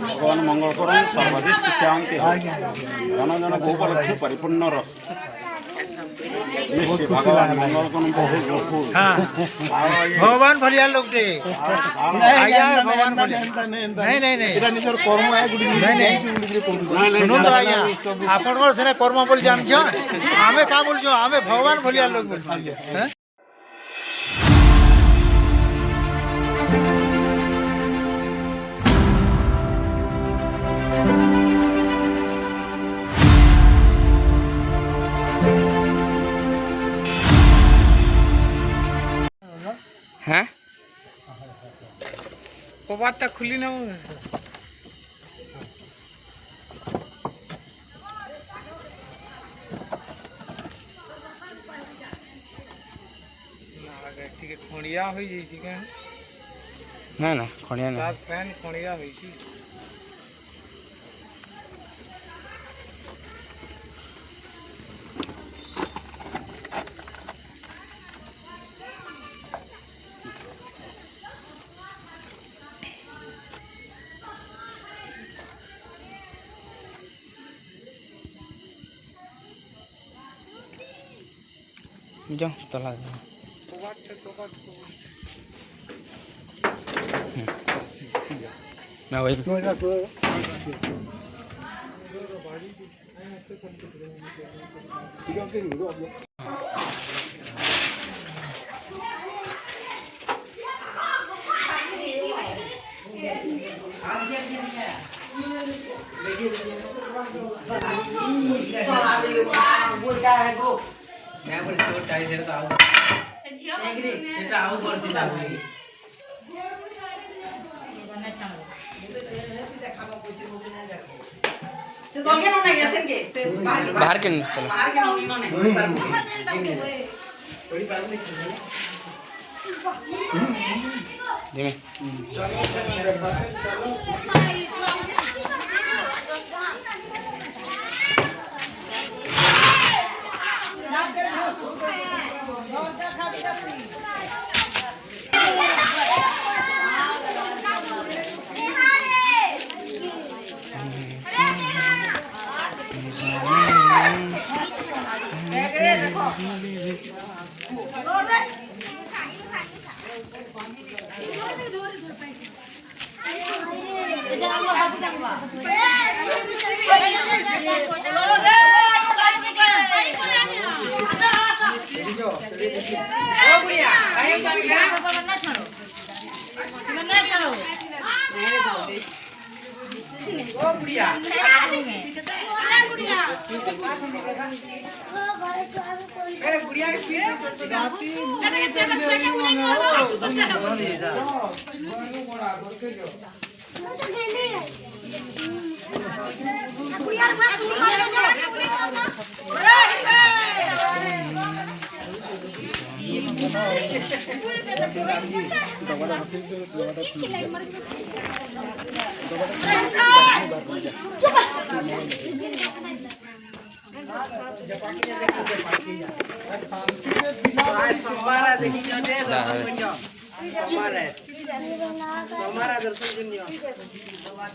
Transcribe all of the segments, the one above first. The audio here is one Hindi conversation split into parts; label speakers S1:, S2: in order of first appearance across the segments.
S1: भगवान मंगल करूँ सर्वाधिक शांति जन जन गोपलक्ष्य परिपूर्ण रस भगवान मंगल करूँ बहुत बहुत
S2: भगवान भलिया लोग दे आया भगवान भलिया नहीं नहीं नहीं
S3: এটা নিজের কর্ম আয় গুಡಿ
S2: सुनो तो आया आपण को सेना कर्म बोल जान छ हमें का बोल जो हमें भगवान भलिया लोग बोल हैं
S4: হ্যাঁ
S2: কবারটা খুলি না ଟିକେ ଖଣିଆ ହୋଇ ଯାଇଚି କା
S4: না না খনিয়া না
S2: তার ফ্যান খଣିয়া হইছি
S4: যাও তলা मैं वही बाहर के नहीं चलो धीमे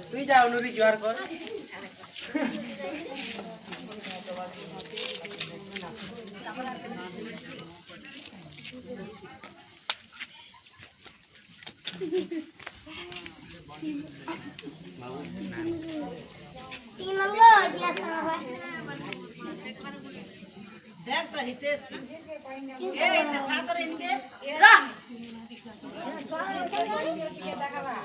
S2: তুই যাও নুরি জোয়ার কর দেখ তো হিতেশ এই তে সাতরে ইনকে রা দেখাবা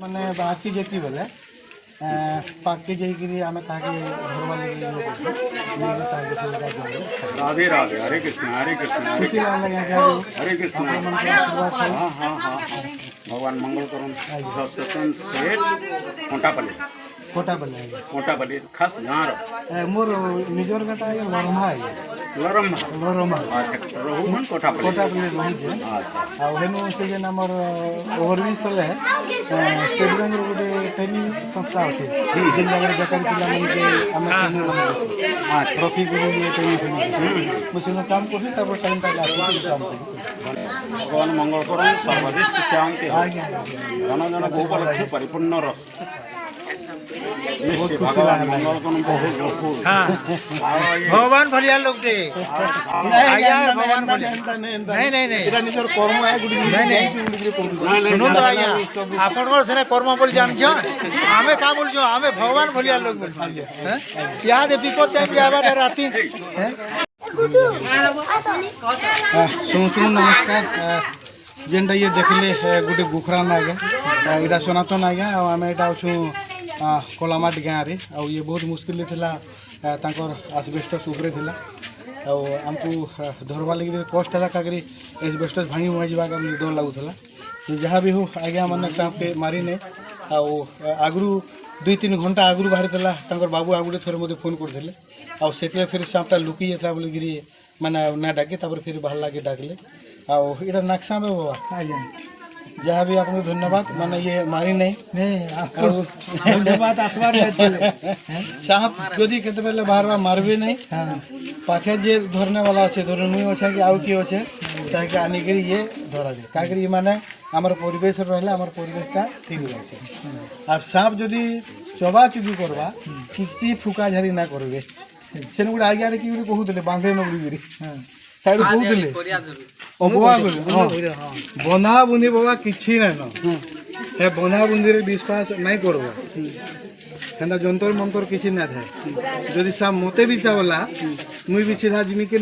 S3: মানে বাছি যেতি বেলে পাকে যাইকি আমি তাকে ধরবার
S1: राधे राधे, हरे कृष्ण हरे कृष्ण हरे
S3: खुशी
S1: कृष्ण
S3: लगे
S1: हरे कृष्ण।
S3: आशीर्वाद था
S1: हाँ हाँ हाँ हाँ, भगवान मंगल करन। सत्यसन सेठ कोटापल्ली कोटापल्ली खास गाँव
S3: मोर निजर बेटा है लरमा है
S1: लरम्मा।
S3: लरमा
S1: अच्छा रहू मन कोटापल्ली।
S3: कोटापल्ली रही है
S1: अच्छा
S3: आ हेनु से जेन हमर ओवरब्रिज तले स्टेट बैंक रो गोटे ट्रेनिंग संस्था अछि जिन जगह बेकारी पिला मन के हम ट्रेनिंग मन ट्रॉफी के लिए ट्रेनिंग मुझे काम करते तब टाइम तक आके काम करते
S1: भगवान मंगल करन, सर्वदिष्ट शांति हो।
S3: आगे
S1: जन जन गोपालक्ष्मी परिपूर्ण रस। निश्चय भगवान मंगल करन बहुत फूल।
S2: हाँ भगवान भलिया लोग टे आज्ञा भगवान भलिया नहीं नहीं नहीं
S3: एटा निजर कर्म है गुडी
S2: नहीं नहीं सुनो तो आज्ञा आपण से कर्म बोल जान छ आमे का बोल जो आमे भगवान भलिया लोग बोल हैं याद विपद टाइम पे आबा राती हैं
S3: सुन नमस्कार जेनटा ये देखले गोटे गुखरान आगे यहाँ सनातन आज्ञा आम यहाँ अच्छु कोलामाट गाँव रे ये बहुत मुश्किल थिला आसबेस्टस उपरे थिला आमको धरवा लगे कष्ट है काकरी एसबेस्टस भांगी भुआ जावाक डर लगुला जहाँ भी हो आज्ञा मैंने सांप के मारी नहीं आगु 2-3 घंटा आगु बाहरी बाबू आगुटे थोड़े मत फोन करते से फिर सांपटा लुकी जाता बोलिकी मैंने ना डाके फिर बाहर लागे डाकले आटा नाकसा में बाबा जहाँ भी आपको धन्यवाद माने ये मारी नहीं
S2: धन्यवाद आसबार
S3: सांप जदि केते बेले बाहर मारबे नहीं पाखे जे धरने वाला अच्छे धर नुई अच्छे कि आउ किए अच्छे ताकि आनिक ये धरा जाए काकरी माने आमर परिवेश रहा आमर परिवेशटा ठीक रहे आप सांप जदि चबा चुबी करवा किसी फुका झारी ना करेंगे से गोटे आगे कि कहते बांधे नगरी साइड कहते बंधा बुंदी बाबा किसी ना हे बंधा बुंदी विश्वास नहीं करवा हेन्ता जंतर मंतर किसी ना था जदि सांप मते भी चावला मुई भी सीधा जिमी के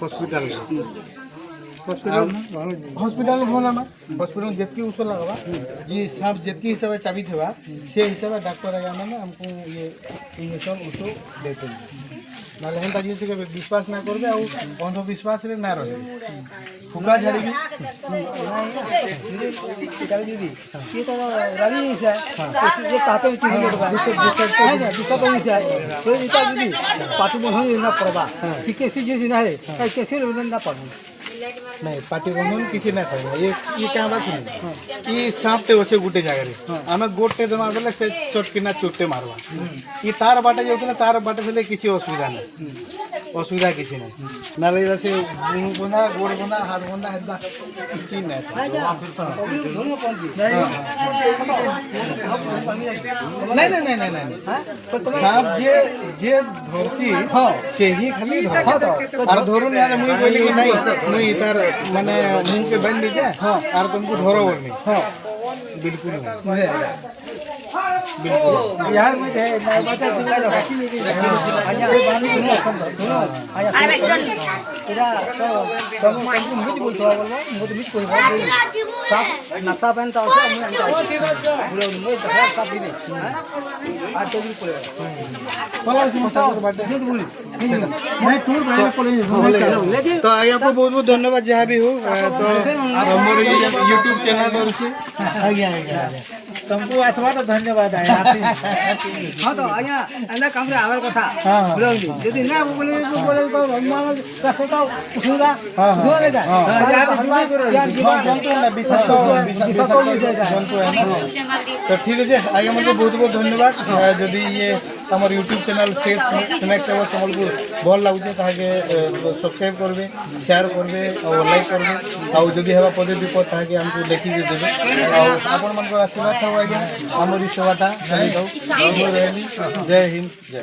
S3: हॉस्पिटल हॉस्पिटल भल ना हॉस्पिटल जितकी ऊस लगवा ये सांप जितकी हिसाब से चाबी थे से हिसाब से डॉक्टर आया मैंने हमको ये इंजेक्शन ऊस देते ना हेन्ता जी से विश्वास ना करबे आ अंधविश्वास रे ना रहे फुका झाड़ी भी दीदी ये तो रानी है ये कहते हैं कि तो इता दीदी पाटी बंधन ना पड़वा कि कैसी चीज ना है कैसे ना पड़वा नहीं पाटी बंधन किसी ना करेगा ये क्या बात नहीं ये सांप टे अच्छे गोटे जगह आम गोटे देमा बेले से चटकिना चोटे मारवा ये तार बाटे जो तार बाटे से किसी असुविधा नहीं असुविधा किसी नहीं ना से मुँह बंधा गोड़ बंधा हाथ बंधा हेदा किसी नहीं नहीं नहीं नहीं सांप जे धरसी से ही खाली धर धरू नहीं मुई बोली नहीं मुई तार माने मुंह के बंद दीजिए और तुमको धरो और नहीं बिल्कुल नहीं बिल्कुल यार मैं बता दूंगा इरा तो तुम मुझे बोलतो बोलबो मुझे बीच कोई बात नहीं सब नाता पेन तो मैं अंता बोलो मैं दफा सब दी आ तो भी कोई बोला समस्या के बात नहीं बोली मैं टूर भाई कॉलेज तो आगे आपको बहुत बहुत धन्यवाद जहाँ भी हो तो हमारे यूट्यूब चैनल और से आगे तुमको आसवा तो धन्यवाद है हाँ तो आया अन्ना काम रे आवर कथा बोलो यदि ना बोले तो भगवान का फोटो सुरा सुरा जा यार जंतु ना विषाक्त जंतु है तो ठीक है आगे मतलब बहुत बहुत धन्यवाद यदि ये हमारे यूट्यूब चैनल स्नैक्स एवं संबलपुर भल लगुचे ताके सब्सक्राइब करबे शेयर करबे और लाइक करबे और जदि हेबा पदे विपद ताके हमको लिखि देबे और आपन मन को आशीर्वाद था आज्ञा हमर सेवाटा जय हिंद जय